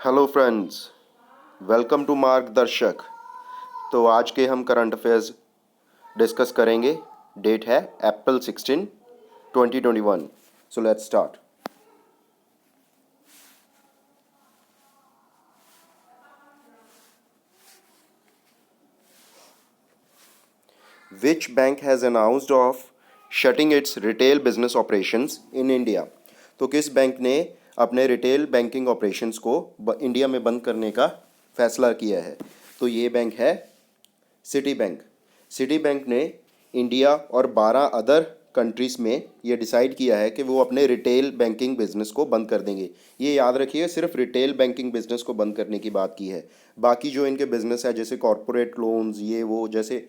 Hello friends, welcome to मार्गदर्शक। तो आज के हम करंट अफेयर्स डिस्कस करेंगे। डेट है April 16, 2021। So let's start. Which bank has announced of shutting its retail business operations in India. तो किस बैंक ने अपने रिटेल बैंकिंग ऑपरेशंस को इंडिया में बंद करने का फैसला किया है? तो ये बैंक है सिटी बैंक। सिटी बैंक ने इंडिया और 12 अदर कंट्रीज़ में ये डिसाइड किया है कि वो अपने रिटेल बैंकिंग बिजनेस को बंद कर देंगे। ये याद रखिए, सिर्फ रिटेल बैंकिंग बिजनेस को बंद करने की बात की है। बाकी जो इनके बिजनेस है जैसे कॉरपोरेट लोन्स, ये वो, जैसे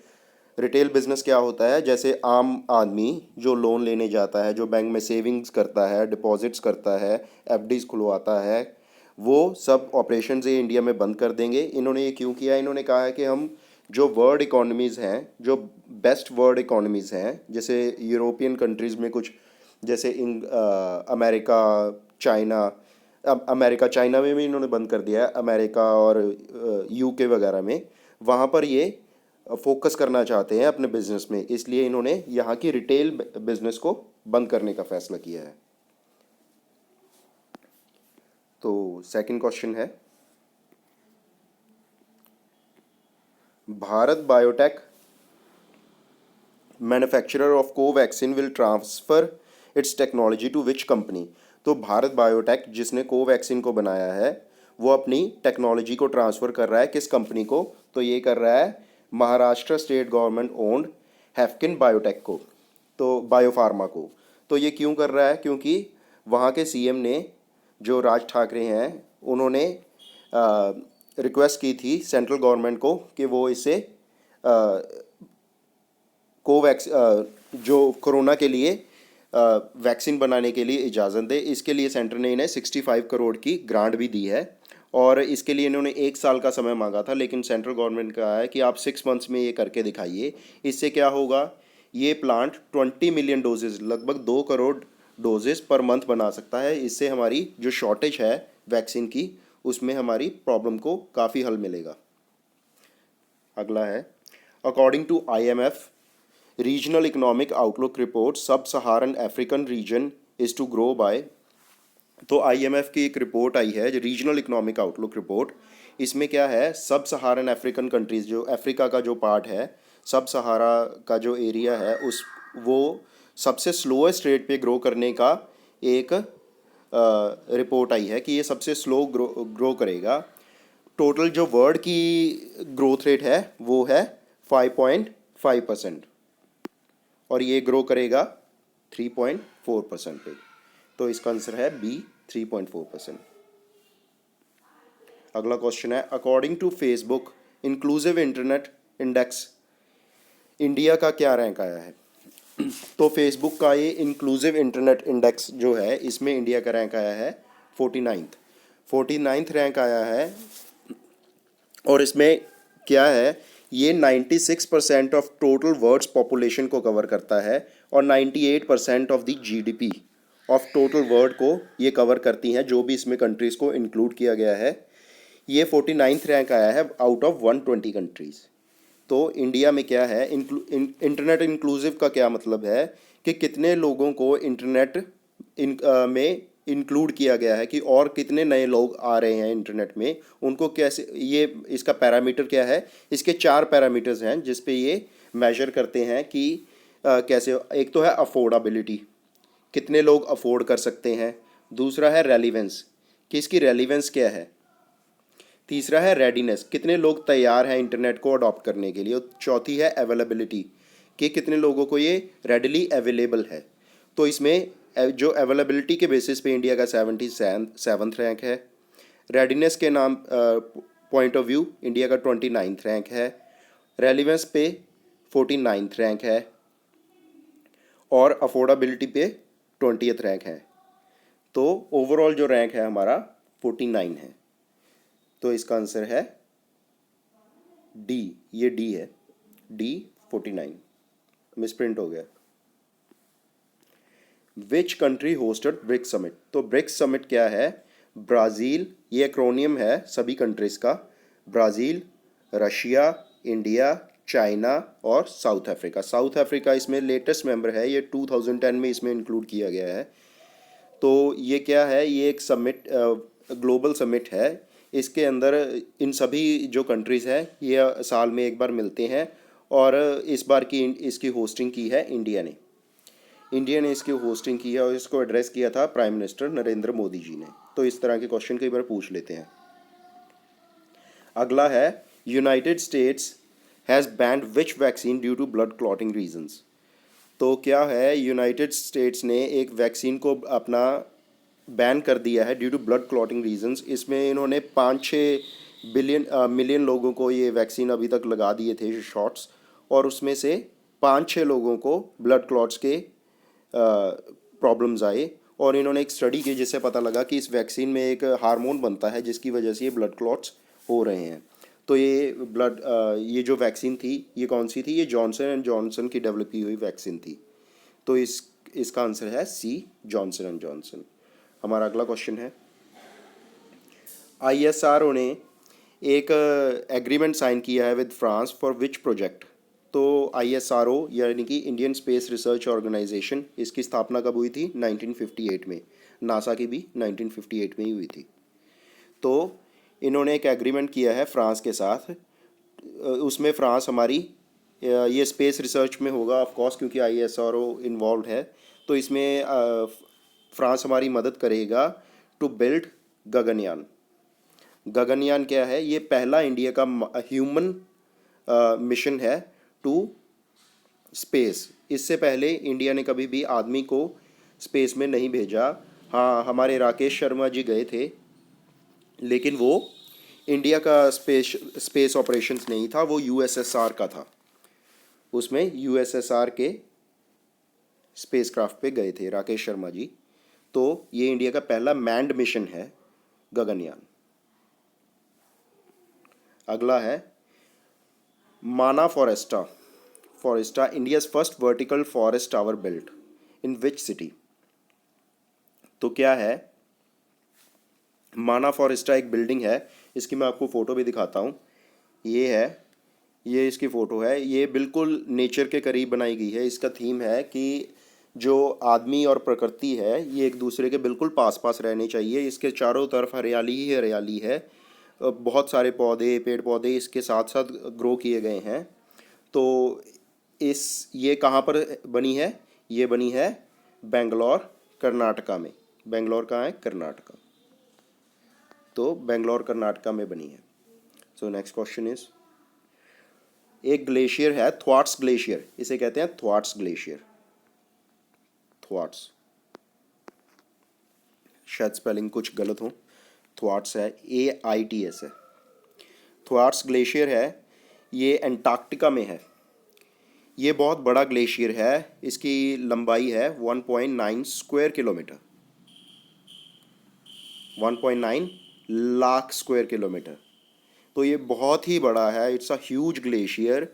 रिटेल बिजनेस क्या होता है, जैसे आम आदमी जो लोन लेने जाता है, जो बैंक में सेविंग्स करता है, डिपॉजिट्स करता है, एफडीज खुलवाता है, वो सब ऑपरेशन ये इंडिया में बंद कर देंगे। इन्होंने ये क्यों किया? इन्होंने कहा है कि हम जो वर्ल्ड इकोनॉमीज़ हैं, जो बेस्ट वर्ल्ड इकोनॉमीज़ हैं, जैसे यूरोपियन कंट्रीज़ में कुछ, जैसे अमेरिका, चाइना, अब अमेरिका चाइना में भी इन्होंने बंद कर दिया है, अमेरिका और यूके वगैरह में, वहाँ पर ये फोकस करना चाहते हैं अपने बिजनेस में, इसलिए इन्होंने यहाँ की रिटेल बिजनेस को बंद करने का फैसला किया है। तो सेकंड क्वेश्चन है, Bharat Biotech manufacturer of Covaxin will transfer its technology to which company. तो भारत बायोटेक जिसने कोवैक्सिन को बनाया है वो अपनी टेक्नोलॉजी को ट्रांसफ़र कर रहा है किस कंपनी को? तो ये कर रहा है Maharashtra state government owned Haffkine biotech को, तो बायोफार्मा को। तो ये क्यों कर रहा है? क्योंकि वहाँ के सीएम ने, जो राज ठाकरे हैं, उन्होंने रिक्वेस्ट की थी सेंट्रल गवर्नमेंट को कि वो इसे कोवैक्स जो कोरोना के लिए वैक्सीन बनाने के लिए इजाज़त दे। इसके लिए सेंटर ने इन्हें 65 करोड़ की ग्रांट भी दी है, और इसके लिए इन्होंने 1 साल का समय मांगा था, लेकिन सेंट्रल गवर्नमेंट का है कि आप 6 मंथ्स में ये करके दिखाइए। इससे क्या होगा, ये प्लांट 20 मिलियन डोजेज़, लगभग 2 करोड़ डोजेज़ पर मंथ बना सकता है। इससे हमारी जो शॉर्टेज है वैक्सीन की, उसमें हमारी प्रॉब्लम को काफ़ी हल मिलेगा। अगला है, according to IMF regional economic outlook report, sub Saharan African region is to grow by. तो IMF की एक रिपोर्ट आई है, जो रीजनल इकोनॉमिक आउटलुक रिपोर्ट, इसमें क्या है, सब सहारन अफ्रीकन कंट्रीज़, जो अफ्रीका का जो पार्ट है, सब सहारा का जो एरिया है, उस वो सबसे स्लोएस्ट रेट पे ग्रो करने का एक रिपोर्ट आई है कि ये सबसे स्लो ग्रो करेगा। टोटल जो वर्ल्ड की ग्रोथ रेट है वो है 5.5%, और ये ग्रो करेगा 3.4% पे। तो इसका आंसर है बी, 3.4%। अगला क्वेश्चन है, according to Facebook inclusive internet index, India का क्या रैंक आया है? तो फेसबुक का ये इंक्लूसिव इंटरनेट इंडेक्स जो है, इसमें इंडिया का रैंक आया है 49th रैंक आया है। और इसमें क्या है, ये 96% ऑफ टोटल वर्ल्ड्स पॉपुलेशन को कवर करता है, और 98% of the GDP of total world को ये कवर करती हैं, जो भी इसमें कंट्रीज़ को इंक्लूड किया गया है। ये 49th रैंक आया है आउट ऑफ 120 कंट्रीज़। तो इंडिया में क्या है, इंटरनेट इंक्लूसिव का क्या मतलब है कि कितने लोगों को इंटरनेट में इंक्लूड किया गया है, कि और कितने नए लोग आ रहे हैं इंटरनेट में, उनको कैसे, ये इसका पैरामीटर क्या है? इसके 4 पैरामीटर्स हैं जिस पे ये मेजर करते हैं कि कैसे। एक तो है अफोर्डेबिलिटी, कितने लोग अफोर्ड कर सकते हैं। दूसरा है रेलिवेंस, कि इसकी रेलिवेंस क्या है। तीसरा है रेडीनेस, कितने लोग तैयार हैं इंटरनेट को अडॉप्ट करने के लिए। और चौथी है अवेलेबिलिटी, कि कितने लोगों को ये रेडीली अवेलेबल है। तो इसमें जो अवेलेबिलिटी के बेसिस पे इंडिया का 77th रैंक है। रेडीनेस के नाम पॉइंट ऑफ व्यू इंडिया का 29th रैंक है। रेलिवेंस पे 49th रैंक है, और अफोर्डेबिलिटी पे 20th रैंक है। तो ओवरऑल जो रैंक है हमारा 49 है। तो इसका आंसर है डी, ये डी है, डी 49, मिसप्रिंट हो गया। Which country hosted BRICS summit. तो ब्रिक्स समिट क्या है? ब्राज़ील, ये एक्रोनियम है सभी कंट्रीज़ का, ब्राज़ील, रशिया, इंडिया, चाइना और साउथ अफ्रीका। साउथ अफ्रीका इसमें लेटेस्ट मेंबर है, ये 2010 में इसमें इंक्लूड किया गया है। तो ये क्या है, ये एक समिट, ग्लोबल समिट है। इसके अंदर इन सभी जो कंट्रीज़ हैं ये साल में एक बार मिलते हैं, और इस बार की इसकी होस्टिंग की है इंडिया ने इसकी होस्टिंग की है, और इसको एड्रेस किया था प्राइम मिनिस्टर नरेंद्र मोदी जी ने। तो इस तरह के क्वेश्चन कई बार पूछ लेते हैं। अगला है, United States has banned which vaccine due to blood clotting reasons. तो क्या है, यूनाइटेड स्टेट्स ने एक वैक्सीन को अपना बैन कर दिया है due to blood clotting reasons. इसमें इन्होंने 5-6 मिलियन लोगों को ये वैक्सीन अभी तक लगा दिए थे शॉट्स, और उसमें से 5-6 लोगों को ब्लड क्लॉट्स के प्रॉब्लम्स आए, और इन्होंने एक स्टडी की जिससे पता लगा कि इस वैक्सीन में एक हार्मोन बनता है जिसकी वजह से ये ब्लड क्लॉट्स हो रहे हैं। तो ये जो वैक्सीन थी ये कौन सी थी, ये जॉनसन एंड जॉनसन की डेवलप की हुई वैक्सीन थी। तो इसका आंसर है सी, जॉनसन एंड जॉनसन। हमारा अगला क्वेश्चन है, ISRO ने एक एग्रीमेंट साइन किया है with France for which project. तो ISRO यानी कि इंडियन स्पेस रिसर्च ऑर्गेनाइजेशन, इसकी स्थापना कब हुई थी, 1958 में। नासा की भी 1958 में ही हुई थी। तो इन्होंने एक एग्रीमेंट किया है फ्रांस के साथ, उसमें फ्रांस हमारी ये स्पेस रिसर्च में होगा ऑफ कोर्स, क्योंकि ISRO इन्वॉल्व है। तो इसमें फ्रांस हमारी मदद करेगा टू बिल्ड गगनयान। गगनयान क्या है, ये पहला इंडिया का ह्यूमन मिशन है टू स्पेस। इससे पहले इंडिया ने कभी भी आदमी को स्पेस में नहीं भेजा। हाँ, हमारे राकेश शर्मा जी गए थे, लेकिन वो इंडिया का स्पेस ऑपरेशंस नहीं था, वो USSR का था। उसमें USSR के स्पेसक्राफ्ट पे गए थे राकेश शर्मा जी। तो ये इंडिया का पहला मैन्ड मिशन है गगनयान। अगला है, माना Foresta India's first vertical forest tower built in which city. तो क्या है, माना फॉरेस्टा एक बिल्डिंग है, इसकी मैं आपको फ़ोटो भी दिखाता हूँ। ये है, ये इसकी फ़ोटो है। ये बिल्कुल नेचर के करीब बनाई गई है। इसका थीम है कि जो आदमी और प्रकृति है ये एक दूसरे के बिल्कुल पास पास रहने चाहिए। इसके चारों तरफ हरियाली ही हरियाली है, बहुत सारे पौधे, पेड़ पौधे इसके साथ साथ ग्रो किए गए हैं। तो ये कहाँ पर बनी है, ये बनी है बेंगलोर, कर्नाटका में। बेंगलोर कहाँ है, कर्नाटका। तो बेंगलोर कर्नाटका में बनी है। सो नेक्स्ट क्वेश्चन इज, एक ग्लेशियर है थ्वाट्स ग्लेशियर, इसे कहते हैं थ्वाट्स ग्लेशियर। थ्वाट्स, शायद स्पेलिंग कुछ गलत हो, थ्वाट्स है, AITS है। थ्वाट्स ग्लेशियर है, ये एंटार्क्टिका में है। ये बहुत बड़ा ग्लेशियर है, इसकी लंबाई है 1.9 square kilometre, 1.9 lakh square kilometre. तो ये बहुत ही बड़ा है, इट्स अ ह्यूज ग्लेशियर।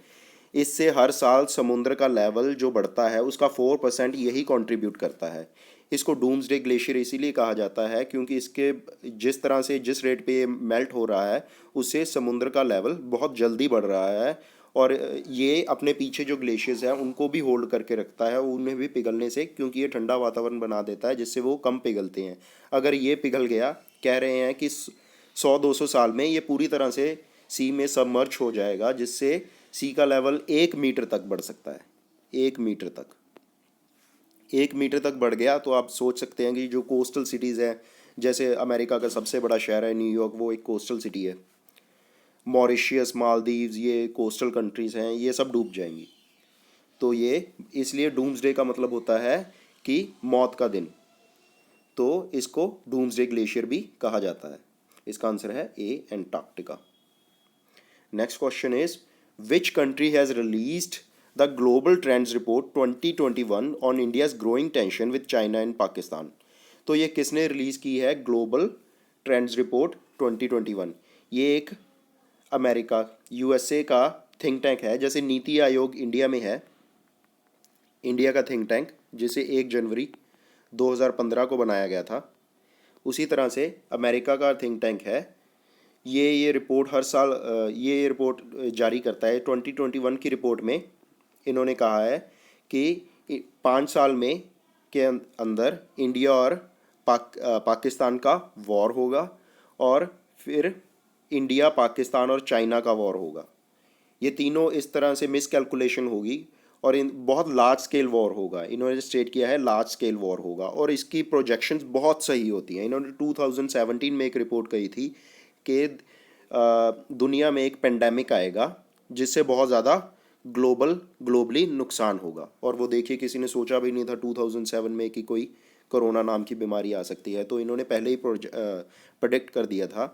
इससे हर साल समुद्र का लेवल जो बढ़ता है उसका 4% यही कंट्रीब्यूट करता है। इसको डूम्सडे ग्लेशियर इसीलिए कहा जाता है क्योंकि इसके जिस तरह से जिस रेट पे ये मेल्ट हो रहा है उससे समुद्र का लेवल बहुत जल्दी बढ़ रहा है, और ये अपने पीछे जो ग्लेशियर्स हैं उनको भी होल्ड करके रखता है, उन्हें भी पिघलने से, क्योंकि ये ठंडा वातावरण बना देता है जिससे वो कम पिघलते हैं। अगर ये पिघल गया, कह रहे हैं कि 100-200 साल में ये पूरी तरह से सी में सबमर्ज हो जाएगा, जिससे सी का लेवल 1 मीटर तक बढ़ सकता है। 1 मीटर तक, 1 मीटर तक बढ़ गया तो आप सोच सकते हैं कि जो कोस्टल सिटीज़ हैं, जैसे अमेरिका का सबसे बड़ा शहर है न्यूयॉर्क, वो एक कोस्टल सिटी है। मॉरिशियस, मालदीव्स, ये कोस्टल कंट्रीज़ हैं, ये सब डूब जाएंगी। तो ये इसलिए डूम्सडे का मतलब होता है कि मौत का दिन। तो इसको डूम्सडे ग्लेशियर भी कहा जाता है। इसका आंसर है A, Antarctica. Next question is, which country has released the global trends report 2021 on India's growing tension with China and Pakistan. तो ये किसने रिलीज़ की है ग्लोबल ट्रेंड्स रिपोर्ट 2021? ये एक अमेरिका, USA का थिंक टैंक है। जैसे नीति आयोग इंडिया में है, इंडिया का थिंक टैंक, जिसे 1 जनवरी 2015 को बनाया गया था, उसी तरह से अमेरिका का थिंक टैंक है, ये रिपोर्ट हर साल ये रिपोर्ट जारी करता है। 2021 की रिपोर्ट में इन्होंने कहा है कि 5 साल में के अंदर इंडिया और पाकिस्तान का वॉर होगा, और फिर इंडिया, पाकिस्तान और चाइना का वॉर होगा। ये तीनों इस तरह से मिस कैलकुलेशन होगी और इन बहुत लार्ज स्केल वॉर होगा। इन्होंने स्टेट किया है लार्ज स्केल वॉर होगा, और इसकी प्रोजेक्शंस बहुत सही होती हैं। इन्होंने 2017 में एक रिपोर्ट कही थी कि दुनिया में एक पेंडेमिक आएगा जिससे बहुत ज़्यादा ग्लोबली नुकसान होगा, और वो देखिए किसी ने सोचा भी नहीं था 2007 में कि कोई कोरोना नाम की बीमारी आ सकती है। तो इन्होंने पहले ही प्रोडिक्ट कर दिया था।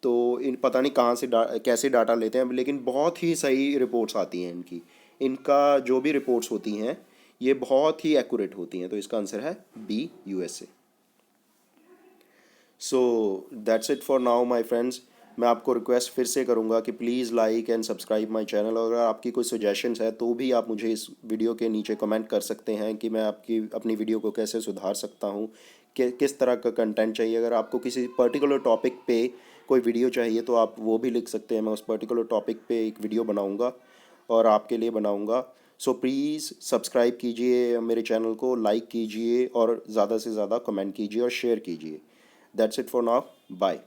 तो इन पता नहीं कहाँ से कैसे डाटा लेते हैं, लेकिन बहुत ही सही रिपोर्ट्स आती हैं इनकी। इनका जो भी रिपोर्ट्स होती हैं ये बहुत ही एक्यूरेट होती हैं। तो इसका आंसर है B, USA. So that's it for now my friends. मैं आपको रिक्वेस्ट फिर से करूंगा कि please like and subscribe my channel. और अगर आपकी कोई सजेशंस है तो भी आप मुझे इस वीडियो के नीचे कमेंट कर सकते हैं कि मैं आपकी अपनी वीडियो को कैसे सुधार सकता हूँ, कि किस तरह का कंटेंट चाहिए। अगर आपको किसी पर्टिकुलर टॉपिक पे कोई वीडियो चाहिए तो आप वो भी लिख सकते हैं। मैं उस पर्टिकुलर टॉपिक पे एक वीडियो बनाऊँगा और आपके लिए बनाऊँगा। सो प्लीज़ सब्सक्राइब कीजिए मेरे चैनल को, लाइक कीजिए और ज़्यादा से ज़्यादा कमेंट कीजिए और शेयर कीजिए। That's it for now. Bye.